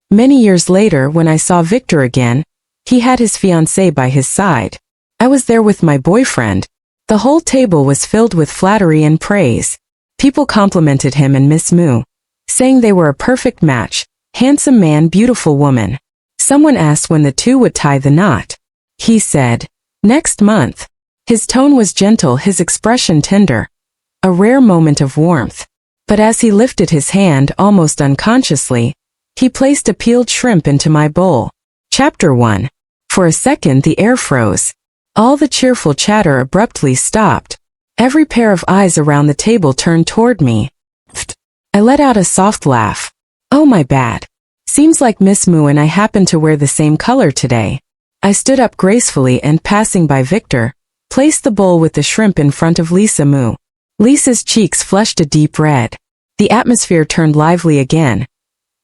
Many years later, when I saw Victor again, he had his fiancée by his side. I was there with my boyfriend. The whole table was filled with flattery and praise. People complimented him and Miss Mu, saying they were a perfect match, handsome man, beautiful woman. Someone asked when the two would tie the knot. He said, "Next month." His tone was gentle, his expression tender. A rare moment of warmth. But as he lifted his hand almost unconsciously, he placed a peeled shrimp into my bowl. Chapter 1. For a second the air froze. All the cheerful chatter abruptly stopped. Every pair of eyes around the table turned toward me. Pfft. I let out a soft laugh. Oh, my bad. Seems like Miss Mu and I happen to wear the same color today. I stood up gracefully and, passing by Victor, placed the bowl with the shrimp in front of Lisa Mu. Lisa's cheeks flushed a deep red. The atmosphere turned lively again.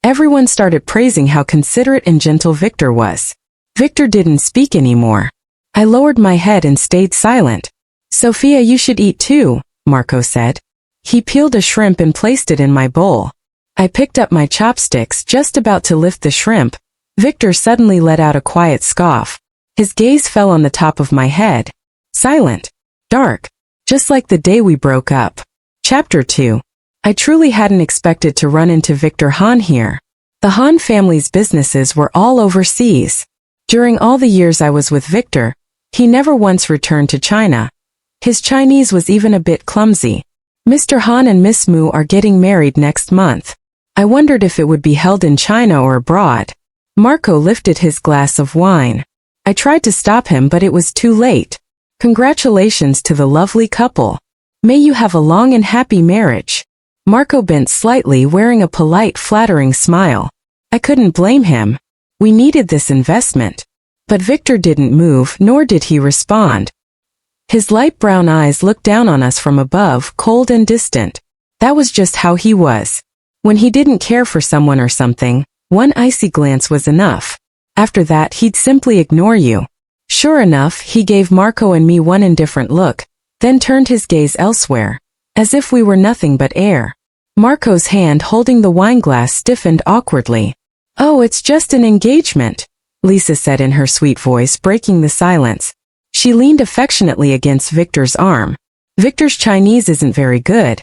Everyone started praising how considerate and gentle Victor was. Victor didn't speak anymore. I lowered my head and stayed silent. "Sophia, you should eat too," Marco said. He peeled a shrimp and placed it in my bowl. I picked up my chopsticks, just about to lift the shrimp. Victor suddenly let out a quiet scoff. His gaze fell on the top of my head. Silent. Dark. Just like the day we broke up. Chapter 2. I truly hadn't expected to run into Victor Han here. The Han family's businesses were all overseas. During all the years I was with Victor, he never once returned to China. His Chinese was even a bit clumsy. Mr. Han and Miss Mu are getting married next month. I wondered if it would be held in China or abroad. Marco lifted his glass of wine. I tried to stop him, but it was too late. Congratulations to the lovely couple. May you have a long and happy marriage. Marco bent slightly, wearing a polite, flattering smile. I couldn't blame him. We needed this investment. But Victor didn't move, nor did he respond. His light brown eyes looked down on us from above, cold and distant. That was just how he was. When he didn't care for someone or something, one icy glance was enough. After that, he'd simply ignore you. Sure enough, he gave Marco and me one indifferent look, then turned his gaze elsewhere, as if we were nothing but air. Marco's hand holding the wineglass stiffened awkwardly. "Oh, it's just an engagement," Lisa said in her sweet voice, breaking the silence. She leaned affectionately against Victor's arm. "Victor's Chinese isn't very good.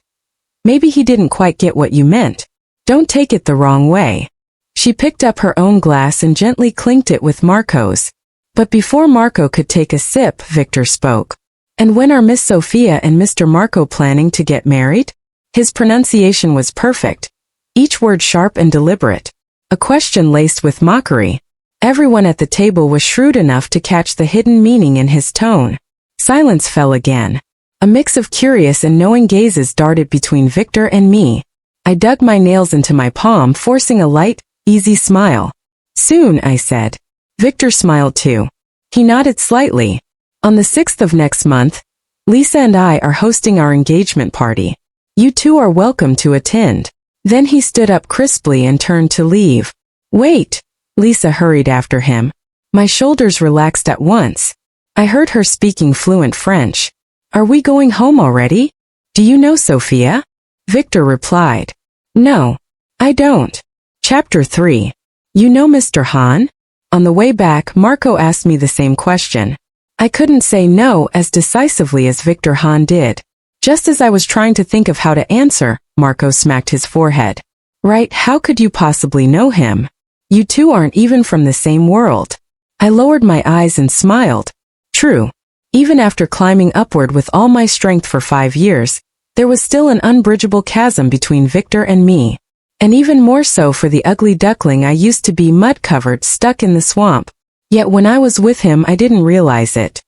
Maybe he didn't quite get what you meant. Don't take it the wrong way." She picked up her own glass and gently clinked it with Marco's. But before Marco could take a sip, Victor spoke. "And when are Miss Sophia and Mr. Marco planning to get married?" His pronunciation was perfect, each word sharp and deliberate. A question laced with mockery. Everyone at the table was shrewd enough to catch the hidden meaning in his tone. Silence fell again. A mix of curious and knowing gazes darted between Victor and me. I dug my nails into my palm, forcing a light, easy smile. "Soon," I said. Victor smiled too. He nodded slightly. "On the 6th of next month, Lisa and I are hosting our engagement party. You two are welcome to attend." Then he stood up crisply and turned to leave. "Wait!" Lisa hurried after him. My shoulders relaxed at once. I heard her speaking fluent French. "Are we going home already? Do you know Sophia?" Victor replied. "No, I don't." Chapter 3. You know Mr. Han? On the way back, Marco asked me the same question. I couldn't say no as decisively as Victor Han did. Just as I was trying to think of how to answer, Marco smacked his forehead. "Right, how could you possibly know him? You two aren't even from the same world." I lowered my eyes and smiled. True. Even after climbing upward with all my strength for 5 years, there was still an unbridgeable chasm between Victor and me. And even more so for the ugly duckling I used to be, mud-covered, stuck in the swamp. Yet when I was with him I didn't realize it.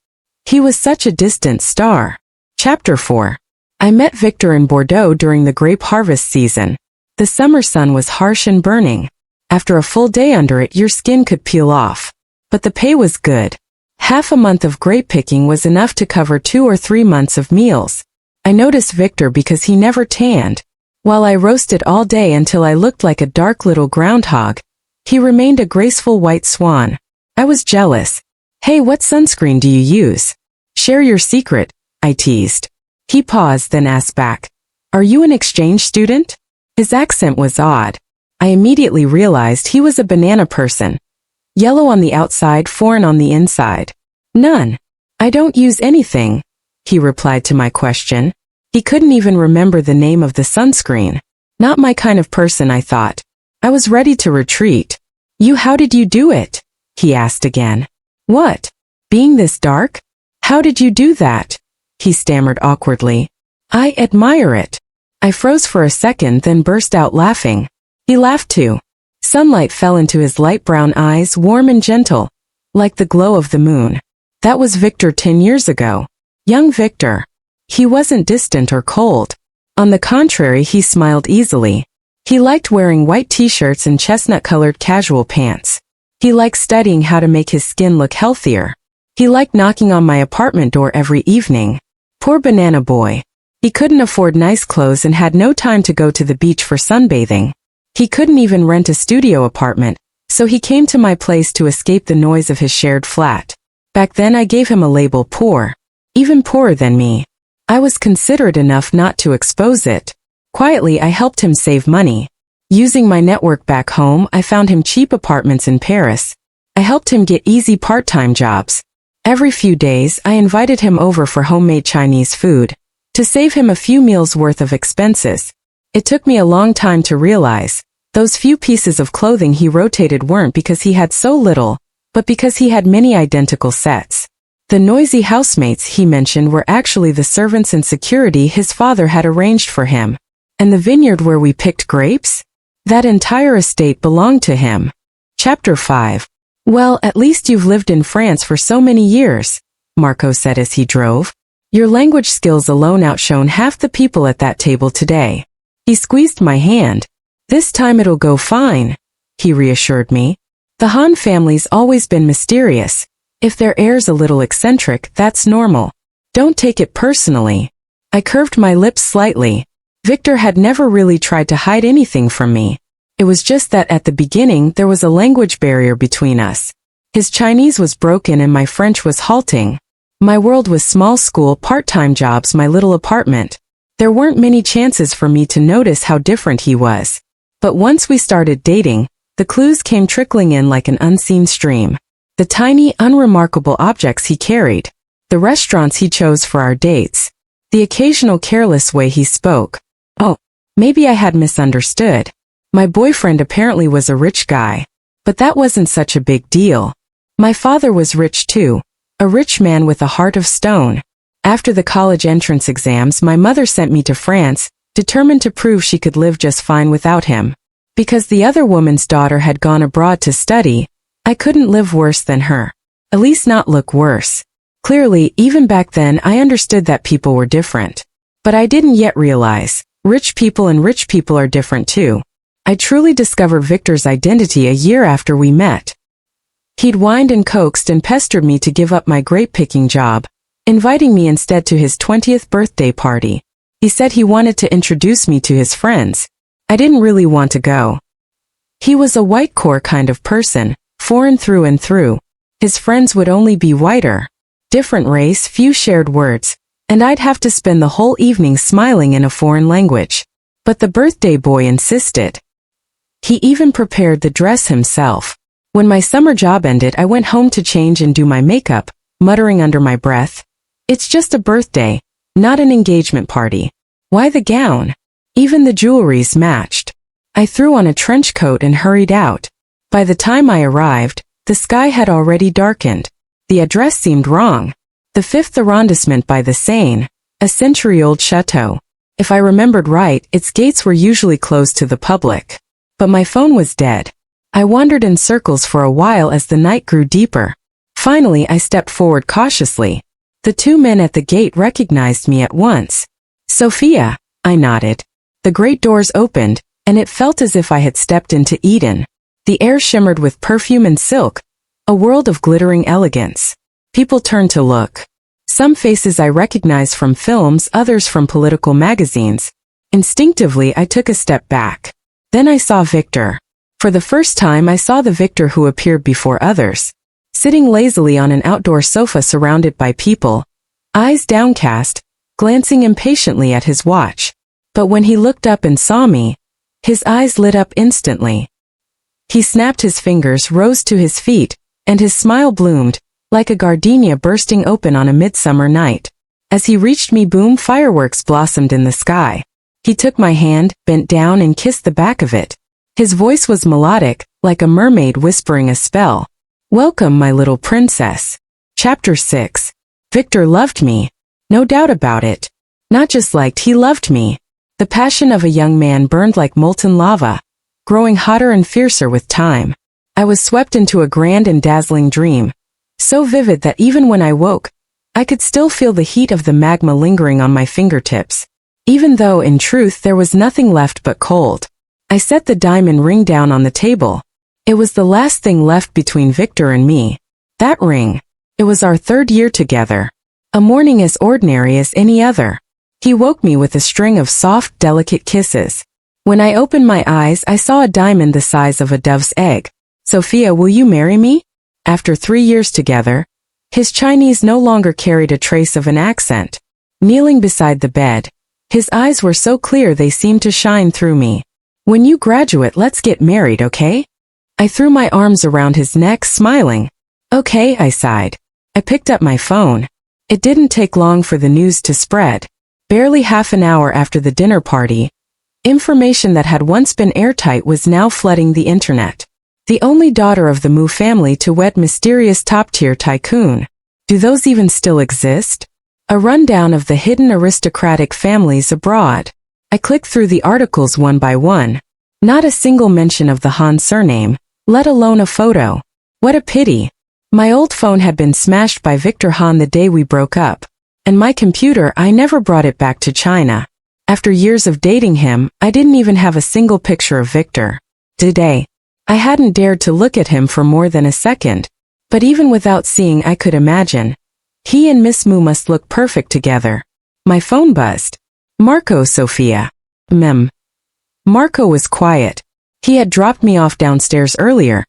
He was such a distant star. Chapter 4. I met Victor in Bordeaux during the grape harvest season. The summer sun was harsh and burning. After a full day under it, your skin could peel off. But the pay was good. Half a month of grape picking was enough to cover 2 or 3 months of meals. I noticed Victor because he never tanned. While I roasted all day until I looked like a dark little groundhog, he remained a graceful white swan. I was jealous. "Hey, what sunscreen do you use? Share your secret," I teased. He paused, then asked back, "Are you an exchange student?" His accent was odd. I immediately realized he was a banana person. Yellow on the outside, foreign on the inside. None. I don't use anything, he replied to my question. He couldn't even remember the name of the sunscreen. Not my kind of person, I thought. I was ready to retreat. How did you do it? He asked again. What? Being this dark? How did you do that? He stammered awkwardly. I admire it. I froze for a second, then burst out laughing. He laughed too. Sunlight fell into his light brown eyes, warm and gentle, like the glow of the moon. That was Victor 10 years ago. Young Victor. He wasn't distant or cold. On the contrary, he smiled easily. He liked wearing white t-shirts and chestnut-colored casual pants. He liked studying how to make his skin look healthier. He liked knocking on my apartment door every evening. Poor banana boy. He couldn't afford nice clothes and had no time to go to the beach for sunbathing. He couldn't even rent a studio apartment, so he came to my place to escape the noise of his shared flat. Back then I gave him a label poor. Even poorer than me. I was considerate enough not to expose it. Quietly I helped him save money. Using my network back home, I found him cheap apartments in Paris. I helped him get easy part-time jobs. Every few days I invited him over for homemade Chinese food, to save him a few meals worth of expenses. It took me a long time to realize, those few pieces of clothing he rotated weren't because he had so little, but because he had many identical sets. The noisy housemates he mentioned were actually the servants and security his father had arranged for him. And the vineyard where we picked grapes? That entire estate belonged to him. Chapter 5. Well, at least you've lived in France for so many years, Marco said as he drove. Your language skills alone outshone half the people at that table today. He squeezed my hand. This time it'll go fine, he reassured me. The Han family's always been mysterious. If their heir's a little eccentric, that's normal. Don't take it personally. I curved my lips slightly. Victor had never really tried to hide anything from me. It was just that at the beginning there was a language barrier between us. His Chinese was broken and my French was halting. My world was small school, part-time jobs, my little apartment. There weren't many chances for me to notice how different he was. But once we started dating, the clues came trickling in like an unseen stream. The tiny, unremarkable objects he carried. The restaurants he chose for our dates. The occasional careless way he spoke. Oh, maybe I had misunderstood. My boyfriend apparently was a rich guy. But that wasn't such a big deal. My father was rich too. A rich man with a heart of stone. After the college entrance exams, my mother sent me to France, determined to prove she could live just fine without him. Because the other woman's daughter had gone abroad to study, I couldn't live worse than her. At least not look worse. Clearly, even back then I understood that people were different. But I didn't yet realize, rich people and rich people are different too. I truly discovered Victor's identity a year after we met. He'd whined and coaxed and pestered me to give up my grape-picking job, inviting me instead to his 20th birthday party. He said he wanted to introduce me to his friends. I didn't really want to go. He was a white-core kind of person, foreign through and through. His friends would only be whiter. Different race, few shared words, and I'd have to spend the whole evening smiling in a foreign language. But the birthday boy insisted. He even prepared the dress himself. When my summer job ended, I went home to change and do my makeup, muttering under my breath, "It's just a birthday, not an engagement party. Why the gown?" Even the jewelries matched. I threw on a trench coat and hurried out. By the time I arrived, the sky had already darkened. The address seemed wrong. The 5th arrondissement by the Seine, a century-old chateau. If I remembered right, its gates were usually closed to the public. But my phone was dead. I wandered in circles for a while as the night grew deeper. Finally, I stepped forward cautiously. The two men at the gate recognized me at once. "Sophia," I nodded. The great doors opened, and it felt as if I had stepped into Eden. The air shimmered with perfume and silk, a world of glittering elegance. People turned to look. Some faces I recognized from films, others from political magazines. Instinctively, I took a step back. Then I saw Victor. For the first time, I saw the Victor who appeared before others. Sitting lazily on an outdoor sofa surrounded by people, eyes downcast, glancing impatiently at his watch. But when he looked up and saw me, His eyes lit up instantly. He snapped his fingers, rose to his feet, and his smile bloomed, like a gardenia bursting open on a midsummer night. As he reached me, boom, fireworks blossomed in the sky. He took my hand, bent down and kissed the back of it. His voice was melodic, like a mermaid whispering a spell. Welcome, my little princess. Chapter 6. Victor loved me. No doubt about it. Not just liked, he loved me. The passion of a young man burned like molten lava, growing hotter and fiercer with time. I was swept into a grand and dazzling dream, so vivid that even when I woke, I could still feel the heat of the magma lingering on my fingertips, even though in truth there was nothing left but cold. I set the diamond ring down on the table. It was the last thing left between Victor and me. That ring. It was our 3rd year together. A morning as ordinary as any other. He woke me with a string of soft, delicate kisses. When I opened my eyes, I saw a diamond the size of a dove's egg. Sophia, will you marry me? After 3 years together, his Chinese no longer carried a trace of an accent. Kneeling beside the bed, his eyes were so clear they seemed to shine through me. When you graduate, let's get married, okay? I threw my arms around his neck, smiling. Okay, I sighed. I picked up my phone. It didn't take long for the news to spread. Barely half an hour after the dinner party, information that had once been airtight was now flooding the internet. The only daughter of the Mu family to wed mysterious top-tier tycoon. Do those even still exist? A rundown of the hidden aristocratic families abroad. I clicked through the articles one by one. Not a single mention of the Han surname, let alone a photo. What a pity. My old phone had been smashed by Victor Han the day we broke up. And my computer, I never brought it back to China. After years of dating him, I didn't even have a single picture of Victor. Today, I hadn't dared to look at him for more than a second. But even without seeing, I could imagine. He and Miss Mu must look perfect together. My phone buzzed. Marco, Sophia. Marco was quiet. He had dropped me off downstairs earlier,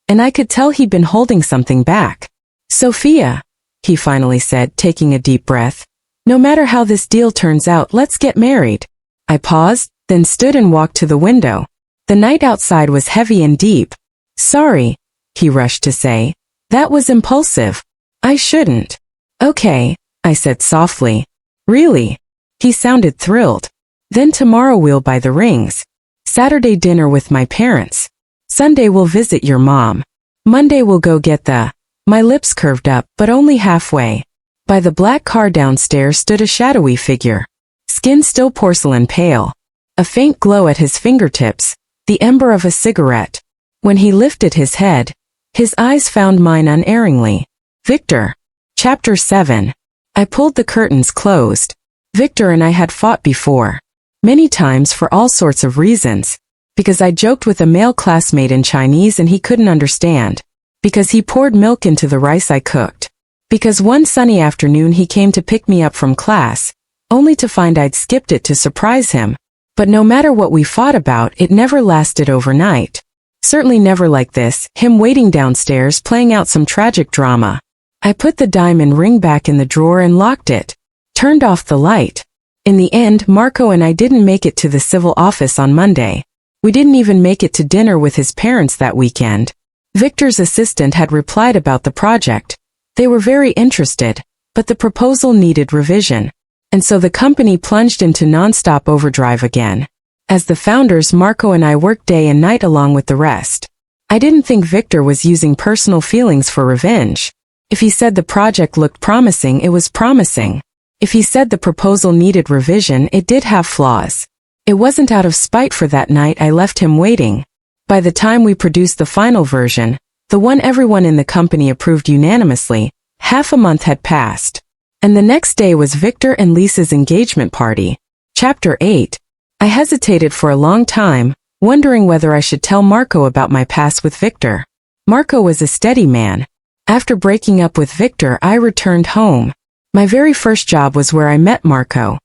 and I could tell he'd been holding something back. Sophia, he finally said, taking a deep breath. No matter how this deal turns out, let's get married. I paused, then stood and walked to the window. The night outside was heavy and deep. Sorry, he rushed to say. That was impulsive. I shouldn't. Okay, I said softly. Really? He sounded thrilled. Then tomorrow we'll buy the rings. Saturday dinner with my parents. Sunday we'll visit your mom. Monday we'll go get the... My lips curved up, but only halfway. By the black car downstairs stood a shadowy figure. Skin still porcelain pale. A faint glow at his fingertips, the ember of a cigarette. When he lifted his head, his eyes found mine unerringly. Victor. Chapter 7. I pulled the curtains closed. Victor and I had fought before. Many times for all sorts of reasons. Because I joked with a male classmate in Chinese and he couldn't understand. Because he poured milk into the rice I cooked. Because one sunny afternoon he came to pick me up from class, only to find I'd skipped it to surprise him. But no matter what we fought about, it never lasted overnight. Certainly never like this, him waiting downstairs playing out some tragic drama. I put the diamond ring back in the drawer and locked it. Turned off the light. In the end, Marco and I didn't make it to the civil office on Monday. We didn't even make it to dinner with his parents that weekend. Victor's assistant had replied about the project. They were very interested, but the proposal needed revision. And so the company plunged into non-stop overdrive again. As the founders, Marco and I worked day and night along with the rest. I didn't think Victor was using personal feelings for revenge. If he said the project looked promising, it was promising. If he said the proposal needed revision, it did have flaws. It wasn't out of spite for that night I left him waiting. By the time we produced the final version, the one everyone in the company approved unanimously, half a month had passed. And the next day was Victor and Lisa's engagement party. Chapter 8. I hesitated for a long time, wondering whether I should tell Marco about my past with Victor. Marco was a steady man. After breaking up with Victor, I returned home. My very first job was where I met Marco.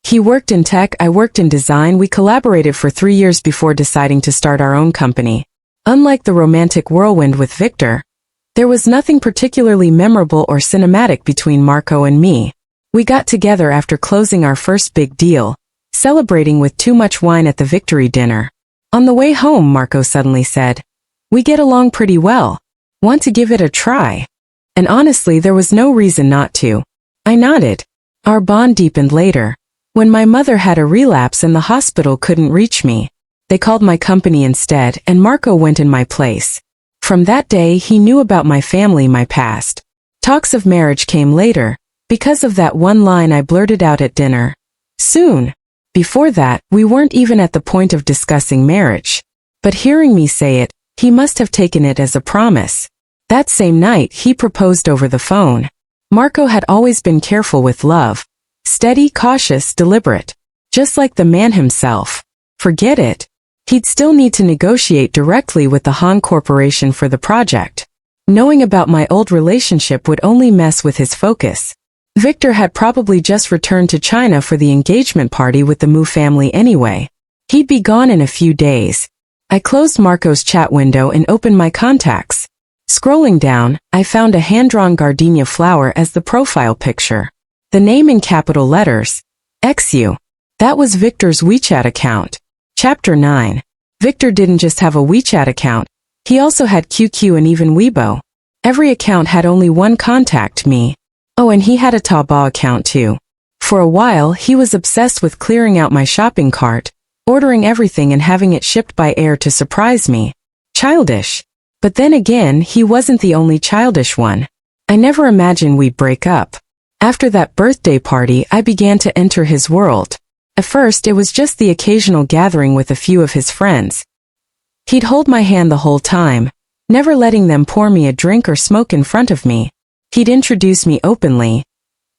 He worked in tech, I worked in design. We collaborated for 3 years before deciding to start our own company. Unlike the romantic whirlwind with Victor, there was nothing particularly memorable or cinematic between Marco and me. We got together after closing our first big deal, celebrating with too much wine at the victory dinner. On the way home, Marco suddenly said, "We get along pretty well. Want to give it a try?" And honestly, there was no reason not to. I nodded. Our bond deepened later. When my mother had a relapse and the hospital couldn't reach me, they called my company instead, and Marco went in my place. From that day, he knew about my family, my past. Talks of marriage came later, because of that one line I blurted out at dinner. Soon. Before that, we weren't even at the point of discussing marriage. But hearing me say it, he must have taken it as a promise. That same night, he proposed over the phone. Marco had always been careful with love. Steady, cautious, deliberate. Just like the man himself. Forget it. He'd still need to negotiate directly with the Han Corporation for the project. Knowing about my old relationship would only mess with his focus. Victor had probably just returned to China for the engagement party with the Mu family anyway. He'd be gone in a few days. I closed Marco's chat window and opened my contacts. Scrolling down, I found a hand-drawn gardenia flower as the profile picture. The name in capital letters. XU. That was Victor's WeChat account. Chapter 9. Victor didn't just have a WeChat account. He also had QQ and even Weibo. Every account had only one contact, me. Oh, and he had a Taobao account too. For a while, he was obsessed with clearing out my shopping cart, ordering everything and having it shipped by air to surprise me. Childish. But then again, he wasn't the only childish one. I never imagined we'd break up. After that birthday party, I began to enter his world. At first, it was just the occasional gathering with a few of his friends. He'd hold my hand the whole time, never letting them pour me a drink or smoke in front of me. He'd introduce me openly.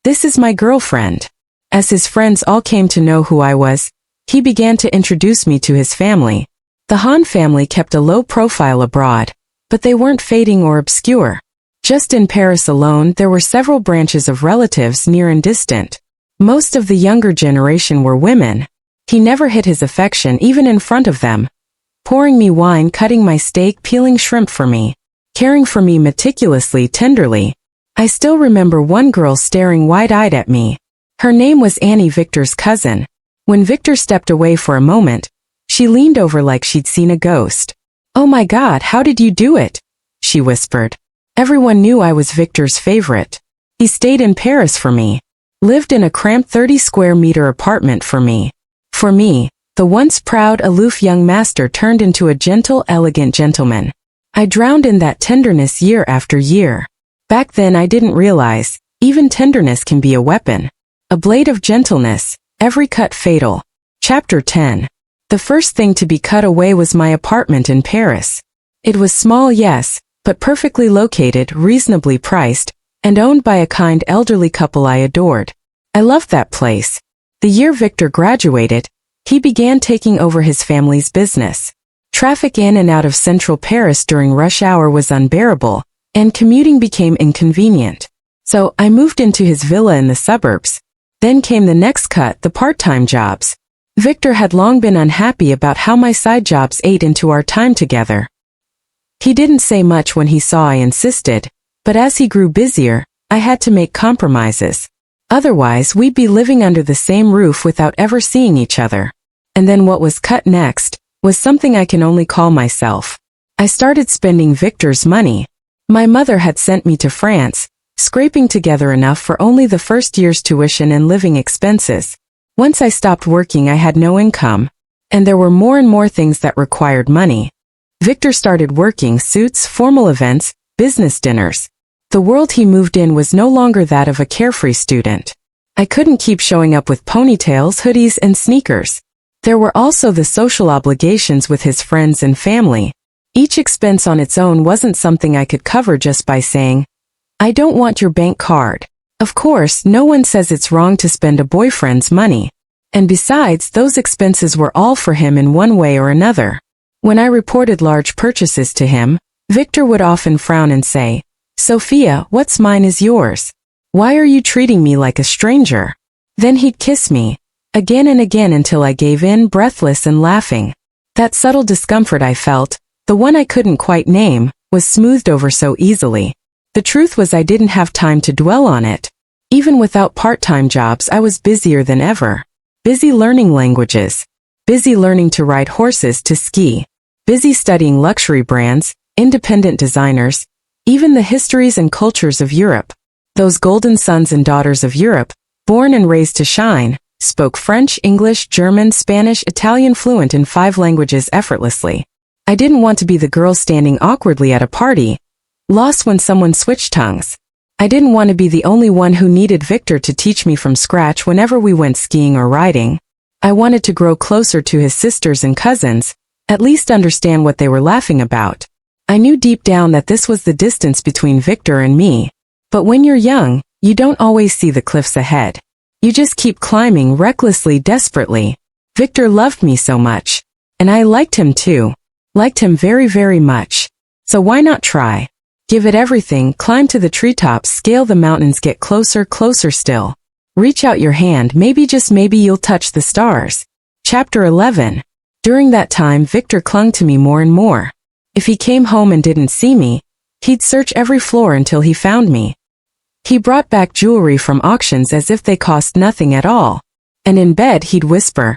"This is my girlfriend." As his friends all came to know who I was, he began to introduce me to his family. The Han family kept a low profile abroad, but they weren't fading or obscure. Just in Paris alone, there were several branches of relatives near and distant. Most of the younger generation were women. He never hid his affection even in front of them. Pouring me wine, cutting my steak, peeling shrimp for me. Caring for me meticulously, tenderly. I still remember one girl staring wide-eyed at me. Her name was Annie, Victor's cousin. When Victor stepped away for a moment, she leaned over like she'd seen a ghost. "Oh my God, how did you do it?" she whispered. Everyone knew I was Victor's favorite. He stayed in Paris for me. Lived in a cramped 30-square-meter apartment for me. For me, the once proud, aloof young master turned into a gentle, elegant gentleman. I drowned in that tenderness year after year. Back then I didn't realize, even tenderness can be a weapon. A blade of gentleness, every cut fatal. Chapter 10. The first thing to be cut away was my apartment in Paris. It was small, yes, but perfectly located, reasonably priced, and owned by a kind elderly couple I adored. I loved that place. The year Victor graduated, he began taking over his family's business. Traffic in and out of central Paris during rush hour was unbearable, and commuting became inconvenient. So I moved into his villa in the suburbs. Then came the next cut, the part-time jobs. Victor had long been unhappy about how my side jobs ate into our time together. He didn't say much when he saw I insisted, but as he grew busier, I had to make compromises. Otherwise, we'd be living under the same roof without ever seeing each other. And then what was cut next was something I can only call myself. I started spending Victor's money. My mother had sent me to France, scraping together enough for only the first year's tuition and living expenses. Once I stopped working, I had no income, and there were more and more things that required money. Victor started working, suits, formal events, business dinners. The world he moved in was no longer that of a carefree student. I couldn't keep showing up with ponytails, hoodies, and sneakers. There were also the social obligations with his friends and family. Each expense on its own wasn't something I could cover just by saying, "I don't want your bank card." Of course, no one says it's wrong to spend a boyfriend's money. And besides, those expenses were all for him in one way or another. When I reported large purchases to him, Victor would often frown and say, "Sophia, what's mine is yours. Why are you treating me like a stranger?" Then he'd kiss me, again and again until I gave in, breathless and laughing. That subtle discomfort I felt, the one I couldn't quite name, was smoothed over so easily. The truth was I didn't have time to dwell on it. Even without part-time jobs, I was busier than ever. Busy learning languages. busy learning to ride horses to ski, busy studying luxury brands, independent designers, even the histories and cultures of Europe. Those golden sons and daughters of Europe, born and raised to shine, spoke French, English, German, Spanish, Italian fluent in 5 languages effortlessly. I didn't want to be the girl standing awkwardly at a party, lost when someone switched tongues. I didn't want to be the only one who needed Victor to teach me from scratch whenever we went skiing or riding. I wanted to grow closer to his sisters and cousins, at least understand what they were laughing about. I knew deep down that this was the distance between Victor and me. But when you're young, you don't always see the cliffs ahead. You just keep climbing recklessly, desperately. Victor loved me so much. And I liked him too. Liked him very, very much. So why not try? Give it everything, climb to the treetops, scale the mountains, get closer, closer still. Reach out your hand, maybe just maybe you'll touch the stars. Chapter 11. During that time, Victor clung to me more and more. If he came home and didn't see me, he'd search every floor until he found me. He brought back jewelry from auctions as if they cost nothing at all. And in bed he'd whisper,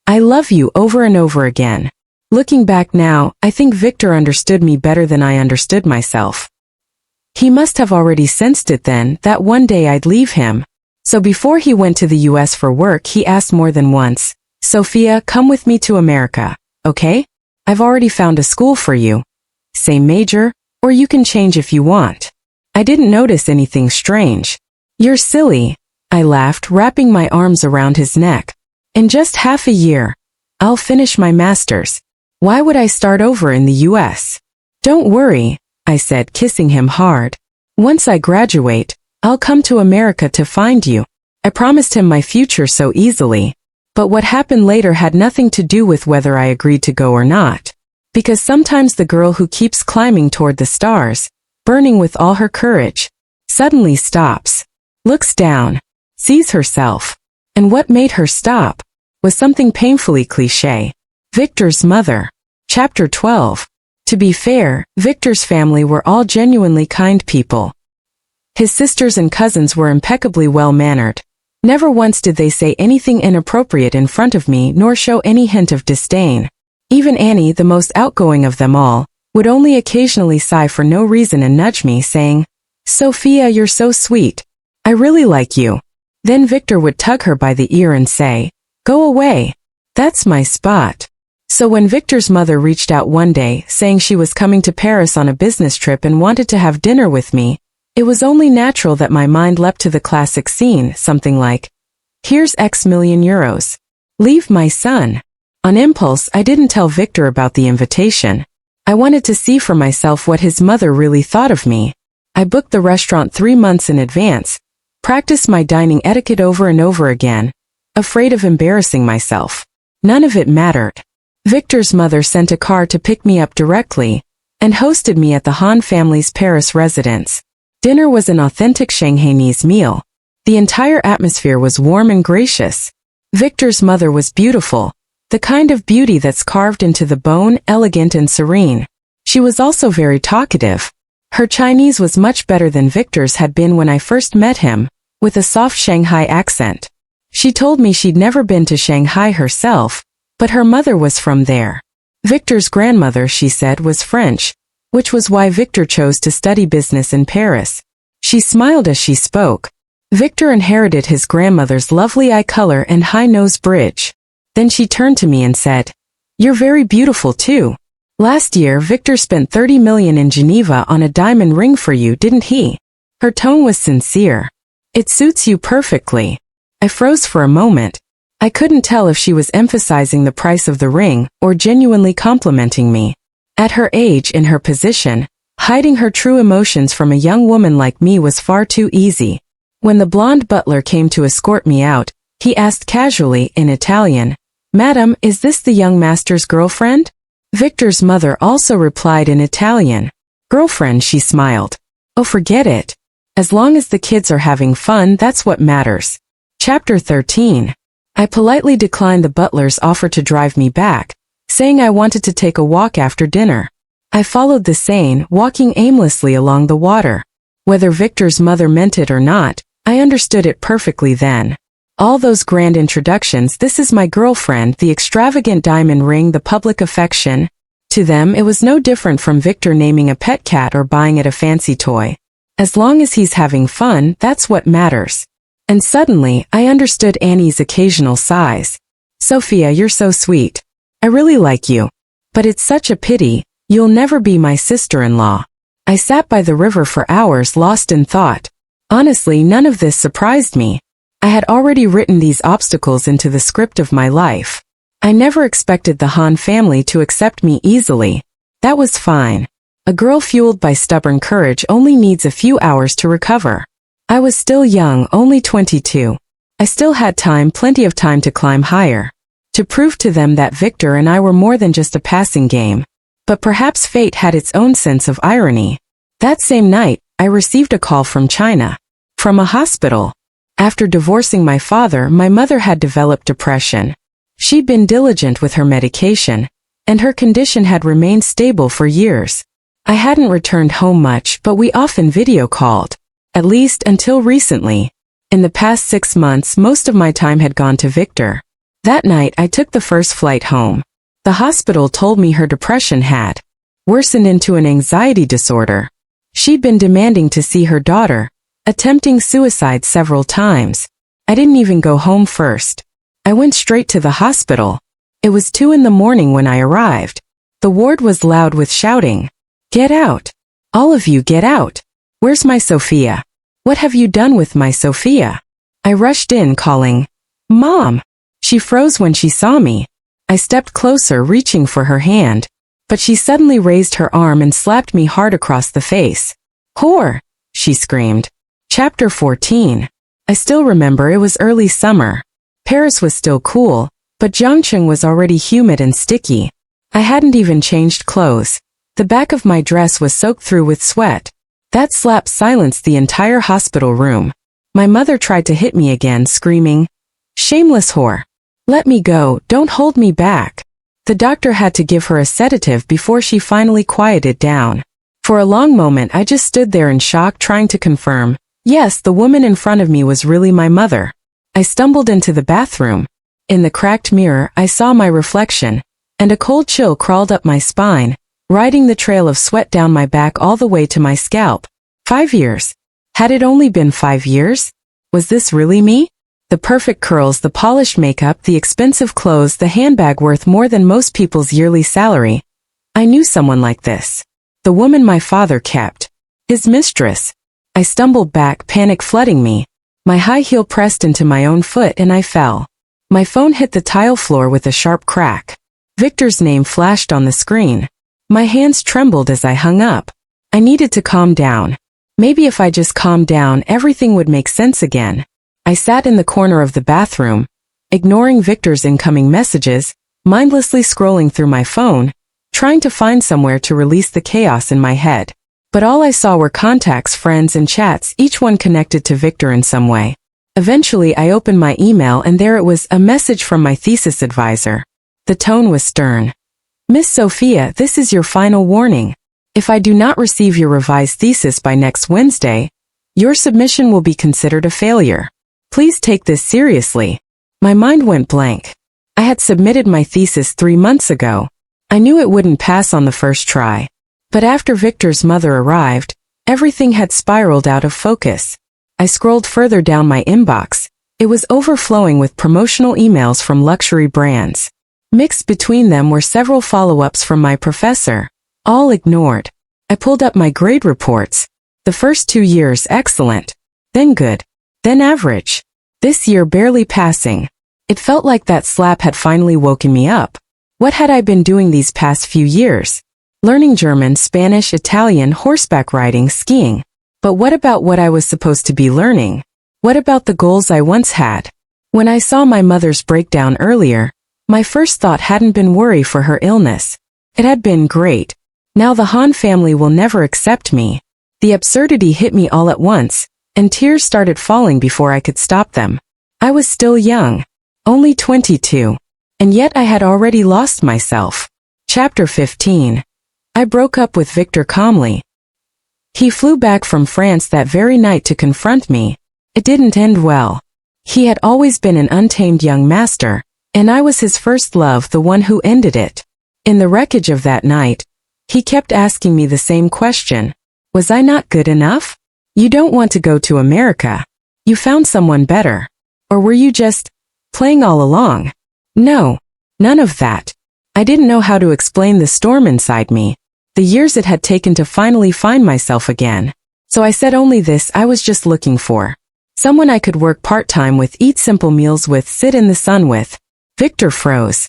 "I love you," over and over again. Looking back now, I think Victor understood me better than I understood myself. He must have already sensed it then, that one day I'd leave him. So before he went to the US for work, he asked more than once, "Sophia, come with me to America, okay? I've already found a school for you. Same major, or you can change if you want." I didn't notice anything strange. "You're silly," I laughed, wrapping my arms around his neck. "In just half a year, I'll finish my master's. Why would I start over in the US? Don't worry," I said, kissing him hard. "Once I graduate, I'll come to America to find you." I promised him my future so easily. But what happened later had nothing to do with whether I agreed to go or not. Because sometimes the girl who keeps climbing toward the stars, burning with all her courage, suddenly stops, looks down, sees herself. And what made her stop was something painfully cliché. Victor's mother. Chapter 12. To be fair, Victor's family were all genuinely kind people. His sisters and cousins were impeccably well-mannered. Never once did they say anything inappropriate in front of me nor show any hint of disdain. Even Annie, the most outgoing of them all, would only occasionally sigh for no reason and nudge me, saying, "Sophia, you're so sweet. I really like you." Then Victor would tug her by the ear and say, "Go away. That's my spot." So when Victor's mother reached out one day, saying she was coming to Paris on a business trip and wanted to have dinner with me, it was only natural that my mind leapt to the classic scene, something like, "Here's X million euros. Leave my son." On impulse, I didn't tell Victor about the invitation. I wanted to see for myself what his mother really thought of me. I booked the restaurant 3 months in advance, practiced my dining etiquette over and over again, afraid of embarrassing myself. None of it mattered. Victor's mother sent a car to pick me up directly, and hosted me at the Han family's Paris residence. Dinner was an authentic Shanghainese meal. The entire atmosphere was warm and gracious. Victor's mother was beautiful, the kind of beauty that's carved into the bone, elegant and serene. She was also very talkative. Her Chinese was much better than Victor's had been when I first met him, with a soft Shanghai accent. She told me she'd never been to Shanghai herself, but her mother was from there. Victor's grandmother, she said, was French, which was why Victor chose to study business in Paris. She smiled as she spoke. Victor inherited his grandmother's lovely eye color and high nose bridge. Then she turned to me and said, "You're very beautiful too. Last year Victor spent 30 million in Geneva on a diamond ring for you, didn't he?" Her tone was sincere. "It suits you perfectly." I froze for a moment. I couldn't tell if she was emphasizing the price of the ring or genuinely complimenting me. At her age, in her position, hiding her true emotions from a young woman like me was far too easy. When the blonde butler came to escort me out, he asked casually in Italian, "Madam, is this the young master's girlfriend?" Victor's mother also replied in Italian, "Girlfriend," she smiled. "Oh, forget it. As long as the kids are having fun, that's what matters." Chapter 13. I politely declined the butler's offer to drive me back, saying I wanted to take a walk after dinner. I followed the Seine, walking aimlessly along the water. Whether Victor's mother meant it or not, I understood it perfectly then. All those grand introductions, this is my girlfriend, the extravagant diamond ring, the public affection. To them, it was no different from Victor naming a pet cat or buying it a fancy toy. As long as he's having fun, that's what matters. And suddenly, I understood Annie's occasional sighs. Sophia, you're so sweet. I really like you. But it's such a pity, you'll never be my sister-in-law. I sat by the river for hours lost in thought. Honestly, none of this surprised me. I had already written these obstacles into the script of my life. I never expected the Han family to accept me easily. That was fine. A girl fueled by stubborn courage only needs a few hours to recover. I was still young, only 22. I still had time, plenty of time to climb higher. To prove to them that Victor and I were more than just a passing game. But perhaps fate had its own sense of irony. That same night, I received a call from China. From a hospital. After divorcing my father, my mother had developed depression. She'd been diligent with her medication, and her condition had remained stable for years. I hadn't returned home much, but we often video called. At least until recently. In the past 6 months, most of my time had gone to Victor. That night, I took the first flight home. The hospital told me her depression had worsened into an anxiety disorder. She'd been demanding to see her daughter, attempting suicide several times. I didn't even go home first. I went straight to the hospital. It was 2 in the morning when I arrived. The ward was loud with shouting. Get out! All of you get out! Where's my Sophia? What have you done with my Sophia? I rushed in calling, Mom! She froze when she saw me. I stepped closer, reaching for her hand. But she suddenly raised her arm and slapped me hard across the face. Whore! She screamed. Chapter 14. I still remember it was early summer. Paris was still cool, but Zhangcheng was already humid and sticky. I hadn't even changed clothes. The back of my dress was soaked through with sweat. That slap silenced the entire hospital room. My mother tried to hit me again, screaming, Shameless whore! Let me go, don't hold me back. The doctor had to give her a sedative before she finally quieted down. For a long moment I just stood there in shock, trying to confirm, yes, the woman in front of me was really my mother. I stumbled into the bathroom. In the cracked mirror, I saw my reflection, and a cold chill crawled up my spine, riding the trail of sweat down my back all the way to my scalp. 5 years. Had it only been 5 years? Was this really me? The perfect curls, the polished makeup, the expensive clothes, the handbag worth more than most people's yearly salary. I knew someone like this. The woman my father kept. His mistress. I stumbled back, panic flooding me. My high heel pressed into my own foot and I fell. My phone hit the tile floor with a sharp crack. Victor's name flashed on the screen. My hands trembled as I hung up. I needed to calm down. Maybe if I just calmed down, everything would make sense again. I sat in the corner of the bathroom, ignoring Victor's incoming messages, mindlessly scrolling through my phone, trying to find somewhere to release the chaos in my head. But all I saw were contacts, friends, and chats, each one connected to Victor in some way. Eventually, I opened my email and there it was, a message from my thesis advisor. The tone was stern. Miss Sophia, this is your final warning. If I do not receive your revised thesis by next Wednesday, your submission will be considered a failure. Please take this seriously. My mind went blank. I had submitted my thesis 3 months ago. I knew it wouldn't pass on the first try. But after Victor's mother arrived, everything had spiraled out of focus. I scrolled further down my inbox. It was overflowing with promotional emails from luxury brands. Mixed between them were several follow-ups from my professor, all ignored. I pulled up my grade reports. The first 2 years excellent, then good, then average. This year barely passing. It felt like that slap had finally woken me up. What had I been doing these past few years? Learning German, Spanish, Italian, horseback riding, skiing. But what about what I was supposed to be learning? What about the goals I once had? When I saw my mother's breakdown earlier, my first thought hadn't been worry for her illness. It had been great. Now the Han family will never accept me. The absurdity hit me all at once, and tears started falling before I could stop them. I was still young, only 22, and yet I had already lost myself. Chapter 15. I broke up with Victor calmly. He flew back from France that very night to confront me. It didn't end well. He had always been an untamed young master, and I was his first love, the one who ended it. In the wreckage of that night, he kept asking me the same question. Was I not good enough? You don't want to go to America. You found someone better. Or were you just playing all along? No, none of that. I didn't know how to explain the storm inside me, the years it had taken to finally find myself again. So I said only this: I was just looking for someone I could work part-time with, eat simple meals with, sit in the sun with. Victor froze.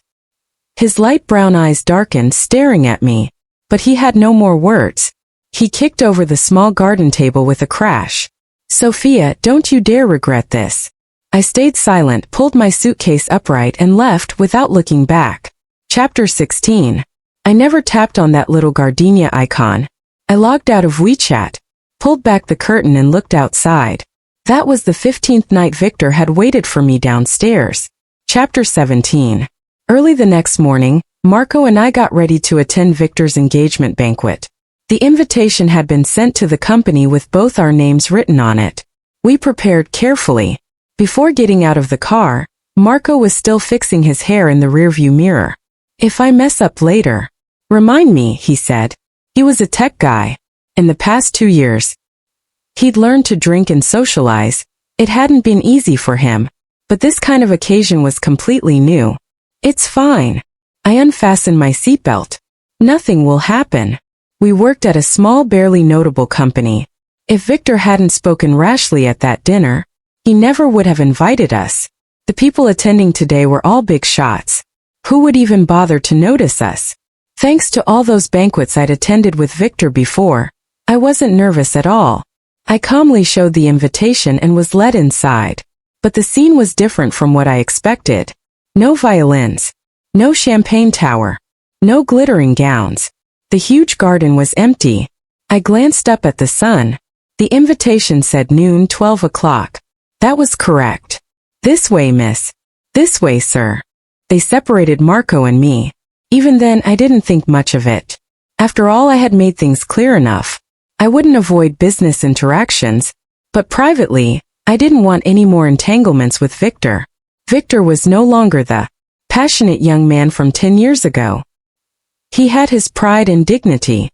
His light brown eyes darkened, staring at me. But he had no more words. He kicked over the small garden table with a crash. Sophia, don't you dare regret this. I stayed silent, pulled my suitcase upright, and left without looking back. Chapter 16. I never tapped on that little gardenia icon. I logged out of WeChat, pulled back the curtain, and looked outside. That was the 15th night Victor had waited for me downstairs. Chapter 17. Early the next morning, Marco and I got ready to attend Victor's engagement banquet. The invitation had been sent to the company with both our names written on it. We prepared carefully. Before getting out of the car, Marco was still fixing his hair in the rearview mirror. If I mess up later, remind me, he said. He was a tech guy. In the past 2 years, he'd learned to drink and socialize. It hadn't been easy for him, but this kind of occasion was completely new. It's fine. I unfastened my seatbelt. Nothing will happen. We worked at a small, barely notable company. If Victor hadn't spoken rashly at that dinner, he never would have invited us. The people attending today were all big shots. Who would even bother to notice us? Thanks to all those banquets I'd attended with Victor before, I wasn't nervous at all. I calmly showed the invitation and was led inside. But the scene was different from what I expected. No violins. No champagne tower. No glittering gowns. The huge garden was empty. I glanced up at the sun. The invitation said noon, 12 o'clock. That was correct. This way, miss. This way, sir. They separated Marco and me. Even then, I didn't think much of it. After all, I had made things clear enough. I wouldn't avoid business interactions, but privately, I didn't want any more entanglements with Victor. Victor was no longer the passionate young man from 10 years ago. He had his pride and dignity.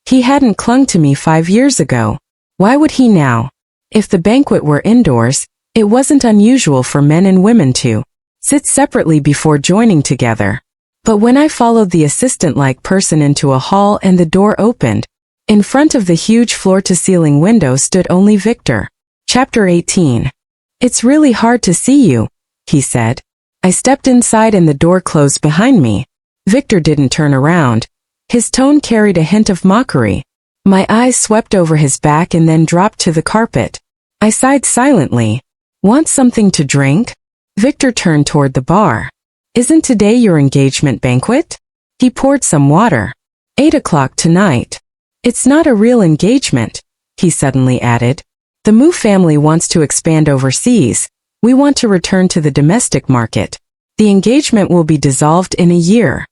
He hadn't clung to me 5 years ago. Why would he now? If the banquet were indoors, it wasn't unusual for men and women to sit separately before joining together. But when I followed the assistant-like person into a hall and the door opened, in front of the huge floor-to-ceiling window stood only Victor. Chapter 18. It's really hard to see you, he said. I stepped inside and the door closed behind me. Victor didn't turn around. His tone carried a hint of mockery. My eyes swept over his back and then dropped to the carpet. I sighed silently. Want something to drink? Victor turned toward the bar. Isn't today your engagement banquet? He poured some water. 8 o'clock tonight. It's not a real engagement, he suddenly added. The Mu family wants to expand overseas. We want to return to the domestic market. The engagement will be dissolved in a year.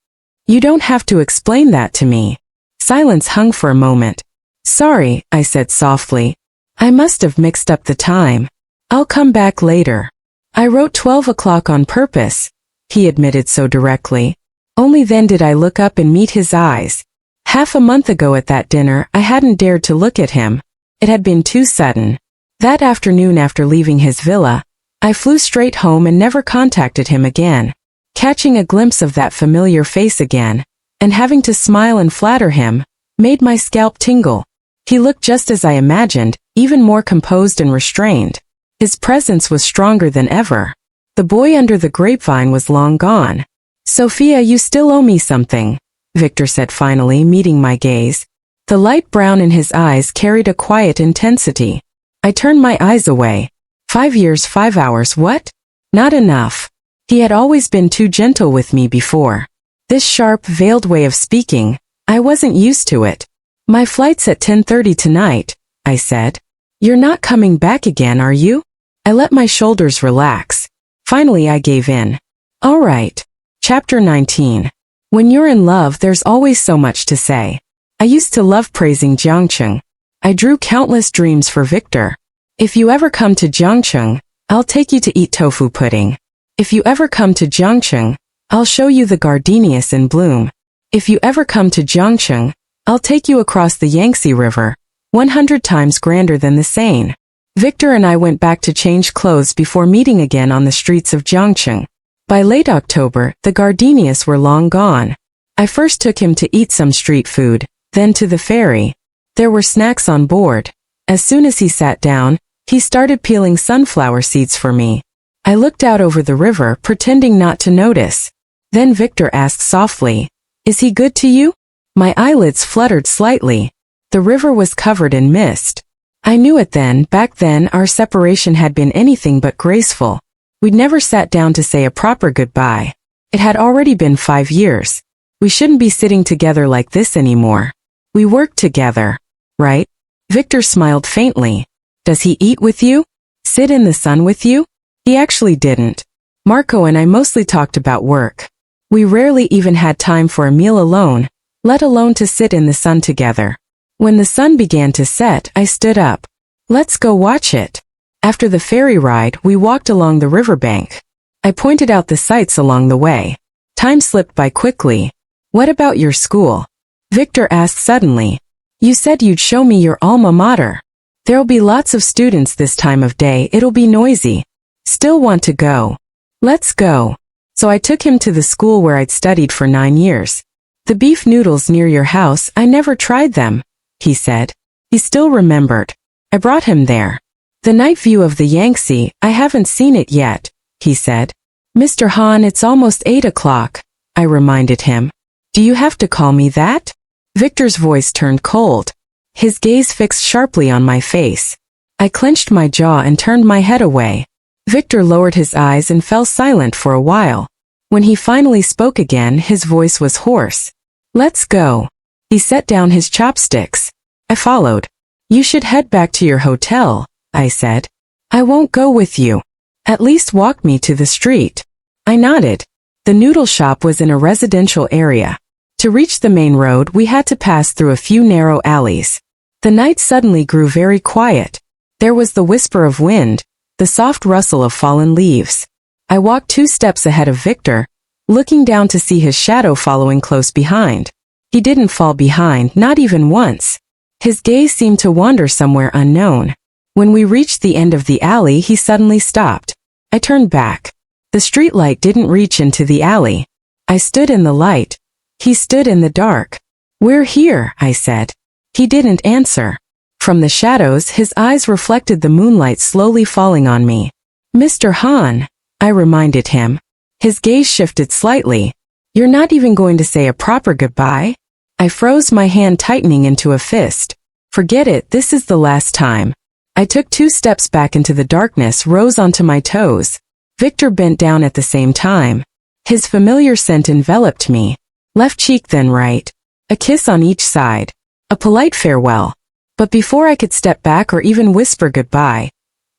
You don't have to explain that to me. Silence hung for a moment. Sorry, I said softly. I must have mixed up the time. I'll come back later. I wrote 12 o'clock on purpose, he admitted so directly. Only then did I look up and meet his eyes. Half a month ago at that dinner, I hadn't dared to look at him. It had been too sudden. That afternoon after leaving his villa, I flew straight home and never contacted him again. Catching a glimpse of that familiar face again, and having to smile and flatter him, made my scalp tingle. He looked just as I imagined, even more composed and restrained. His presence was stronger than ever. The boy under the grapevine was long gone. Sophia, you still owe me something, Victor said finally, meeting my gaze. The light brown in his eyes carried a quiet intensity. I turned my eyes away. 5 years, 5 hours, what? Not enough. He had always been too gentle with me before. This sharp, veiled way of speaking, I wasn't used to it. My flight's at 10:30 tonight, I said. You're not coming back again, are you? I let my shoulders relax. Finally I gave in. All right. Chapter 19. When you're in love, there's always so much to say. I used to love praising Jiangcheng. I drew countless dreams for Victor. If you ever come to Jiangcheng, I'll take you to eat tofu pudding. If you ever come to Jiangcheng, I'll show you the gardenias in bloom. If you ever come to Jiangcheng, I'll take you across the Yangtze River, 100 times grander than the Seine. Victor and I went back to change clothes before meeting again on the streets of Jiangcheng. By late October, the gardenias were long gone. I first took him to eat some street food, then to the ferry. There were snacks on board. As soon as he sat down, he started peeling sunflower seeds for me. I looked out over the river, pretending not to notice. Then Victor asked softly, "Is he good to you?" My eyelids fluttered slightly. The river was covered in mist. I knew it then. Back then our separation had been anything but graceful. We'd never sat down to say a proper goodbye. It had already been 5 years. We shouldn't be sitting together like this anymore. We worked together, right? Victor smiled faintly. Does he eat with you? Sit in the sun with you? He actually didn't. Marco and I mostly talked about work. We rarely even had time for a meal alone, let alone to sit in the sun together. When the sun began to set, I stood up. Let's go watch it. After the ferry ride, we walked along the riverbank. I pointed out the sights along the way. Time slipped by quickly. What about your school? Victor asked suddenly. You said you'd show me your alma mater. There'll be lots of students this time of day. It'll be noisy. Still want to go. Let's go. So I took him to the school where I'd studied for 9 years. The beef noodles near your house, I never tried them, he said. He still remembered. I brought him there. The night view of the Yangtze, I haven't seen it yet, he said. Mr. Han, it's almost 8 o'clock, I reminded him. Do you have to call me that? Victor's voice turned cold. His gaze fixed sharply on my face. I clenched my jaw and turned my head away. Victor lowered his eyes and fell silent for a while. When he finally spoke again, his voice was hoarse. Let's go. He set down his chopsticks. I followed. You should head back to your hotel, I said. I won't go with you. At least walk me to the street. I nodded. The noodle shop was in a residential area. To reach the main road, we had to pass through a few narrow alleys. The night suddenly grew very quiet. There was the whisper of wind, the soft rustle of fallen leaves. I walked 2 steps ahead of Victor, looking down to see his shadow following close behind. He didn't fall behind, not even once. His gaze seemed to wander somewhere unknown. When we reached the end of the alley, he suddenly stopped. I turned back. The streetlight didn't reach into the alley. I stood in the light. He stood in the dark. We're here, I said. He didn't answer. From the shadows, his eyes reflected the moonlight slowly falling on me. Mr. Han, I reminded him. His gaze shifted slightly. You're not even going to say a proper goodbye? I froze, my hand tightening into a fist. Forget it, this is the last time. I took 2 steps back into the darkness, rose onto my toes. Victor bent down at the same time. His familiar scent enveloped me. Left cheek then right. A kiss on each side. A polite farewell. But before I could step back or even whisper goodbye,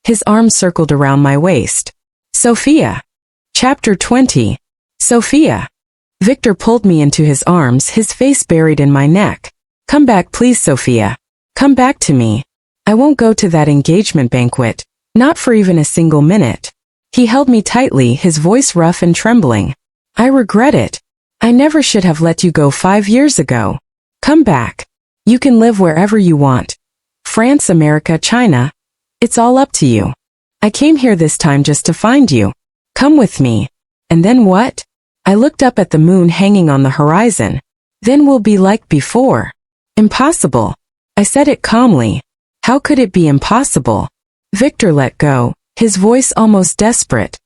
his arm circled around my waist. Sophia. Chapter 20. Sophia. Victor pulled me into his arms, his face buried in my neck. Come back please, Sophia. Come back to me. I won't go to that engagement banquet, not for even a single minute. He held me tightly, his voice rough and trembling. I regret it. I never should have let you go 5 years ago. Come back. You can live wherever you want. France, America, China. It's all up to you. I came here this time just to find you. Come with me. And then what? I looked up at the moon hanging on the horizon. Then we'll be like before. Impossible. I said it calmly. How could it be impossible? Victor let go, his voice almost desperate.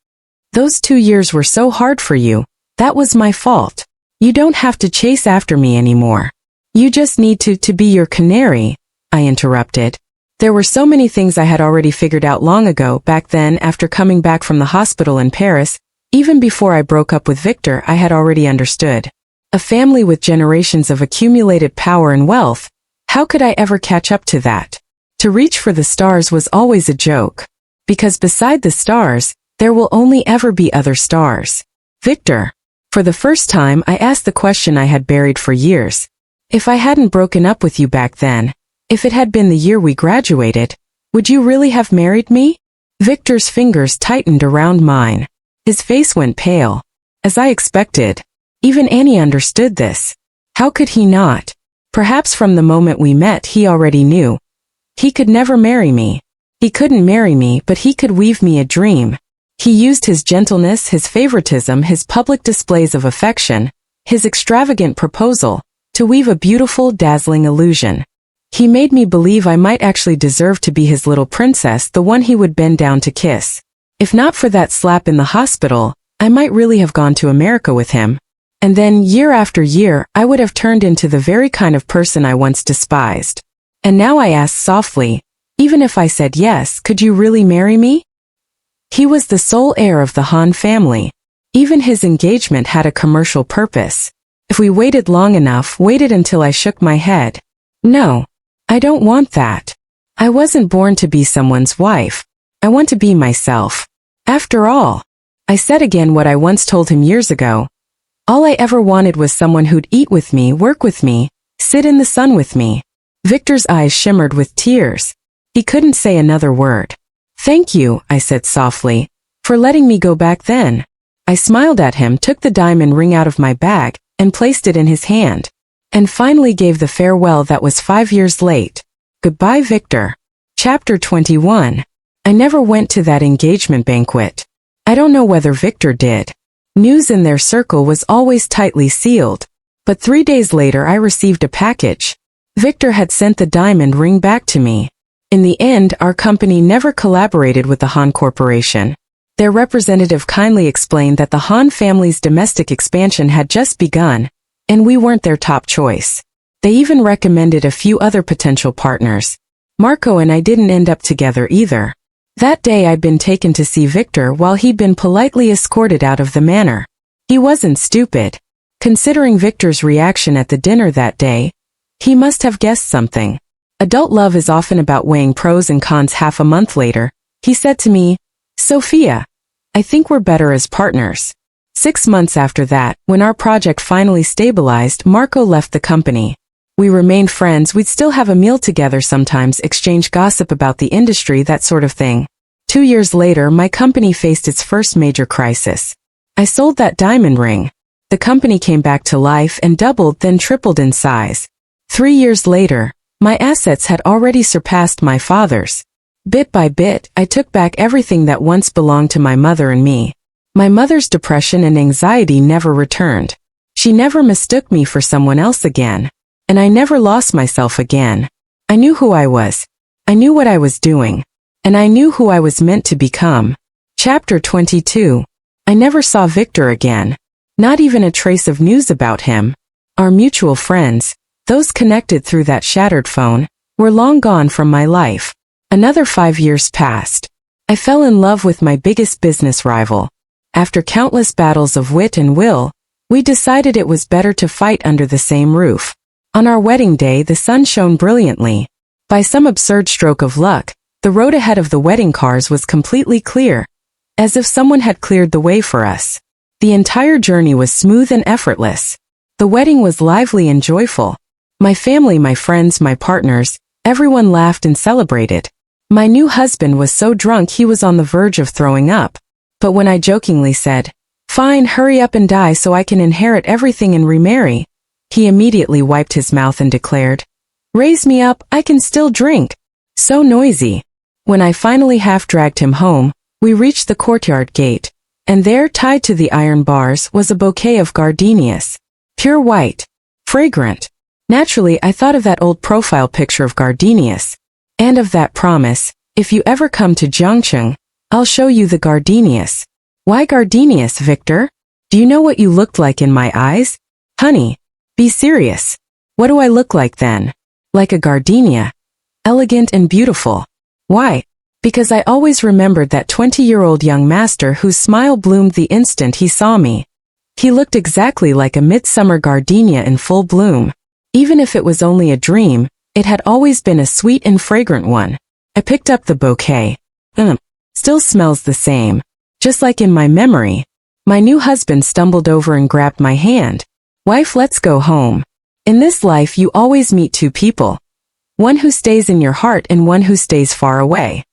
Those 2 years were so hard for you. That was my fault. You don't have to chase after me anymore. You just need to be your canary, I interrupted. There were so many things I had already figured out long ago. Back then, after coming back from the hospital in Paris, even before I broke up with Victor, I had already understood. A family with generations of accumulated power and wealth. How could I ever catch up to that? To reach for the stars was always a joke. Because beside the stars, there will only ever be other stars. Victor. For the first time, I asked the question I had buried for years. If I hadn't broken up with you back then, if it had been the year we graduated, would you really have married me? Victor's fingers tightened around mine. His face went pale. As I expected. Even Annie understood this. How could he not? Perhaps from the moment we met he already knew. He could never marry me. He couldn't marry me, but he could weave me a dream. He used his gentleness, his favoritism, his public displays of affection, his extravagant proposal, to weave a beautiful, dazzling illusion. He made me believe I might actually deserve to be his little princess, the one he would bend down to kiss. If not for that slap in the hospital, I might really have gone to America with him. And then, year after year, I would have turned into the very kind of person I once despised. And now I asked softly, even if I said yes, could you really marry me? He was the sole heir of the Han family. Even his engagement had a commercial purpose. If we waited long enough, waited until I shook my head. No, I don't want that. I wasn't born to be someone's wife. I want to be myself. After all, I said again what I once told him years ago. All I ever wanted was someone who'd eat with me, work with me, sit in the sun with me. Victor's eyes shimmered with tears. He couldn't say another word. Thank you, I said softly, for letting me go back then. I smiled at him, took the diamond ring out of my bag, and placed it in his hand. And finally gave the farewell that was 5 years late. Goodbye, Victor. Chapter 21. I never went to that engagement banquet. I don't know whether Victor did. News in their circle was always tightly sealed. But 3 days later I received a package. Victor had sent the diamond ring back to me. In the end, our company never collaborated with the Han Corporation. Their representative kindly explained that the Han family's domestic expansion had just begun, and we weren't their top choice. They even recommended a few other potential partners. Marco and I didn't end up together either. That day I'd been taken to see Victor while he'd been politely escorted out of the manor. He wasn't stupid. Considering Victor's reaction at the dinner that day, he must have guessed something. Adult love is often about weighing pros and cons. Half a month later, he said to me, Sophia, I think we're better as partners. 6 months after that, when our project finally stabilized, Marco left the company. We remained friends. We'd still have a meal together sometimes, exchange gossip about the industry, that sort of thing. 2 years later, my company faced its first major crisis. I sold that diamond ring. The company came back to life and doubled, then tripled in size. 3 years later, my assets had already surpassed my father's. Bit by bit, I took back everything that once belonged to my mother and me. My mother's depression and anxiety never returned. She never mistook me for someone else again. And I never lost myself again. I knew who I was. I knew what I was doing. And I knew who I was meant to become. Chapter 22. I never saw Victor again. Not even a trace of news about him. Our mutual friends, those connected through that shattered phone, were long gone from my life. Another 5 years passed. I fell in love with my biggest business rival. After countless battles of wit and will, we decided it was better to fight under the same roof. On our wedding day, the sun shone brilliantly. By some absurd stroke of luck, the road ahead of the wedding cars was completely clear, as if someone had cleared the way for us. The entire journey was smooth and effortless. The wedding was lively and joyful. My family, my friends, my partners, everyone laughed and celebrated. My new husband was so drunk he was on the verge of throwing up. But when I jokingly said, "Fine, hurry up and die so I can inherit everything and remarry," he immediately wiped his mouth and declared, "Raise me up, I can still drink." So noisy. When I finally half-dragged him home, we reached the courtyard gate, and there, tied to the iron bars, was a bouquet of gardenias. Pure white. Fragrant. Naturally, I thought of that old profile picture of gardenias. And of that promise, if you ever come to Jiangcheng, I'll show you the gardenias. Why gardenias, Victor? Do you know what you looked like in my eyes? Honey. Be serious. What do I look like then? Like a gardenia. Elegant and beautiful. Why? Because I always remembered that 20-year-old young master whose smile bloomed the instant he saw me. He looked exactly like a midsummer gardenia in full bloom. Even if it was only a dream, it had always been a sweet and fragrant one. I picked up the bouquet. Still smells the same. Just like in my memory. My new husband stumbled over and grabbed my hand. "Wife, let's go home. In this life you always meet two people. One who stays in your heart and one who stays far away.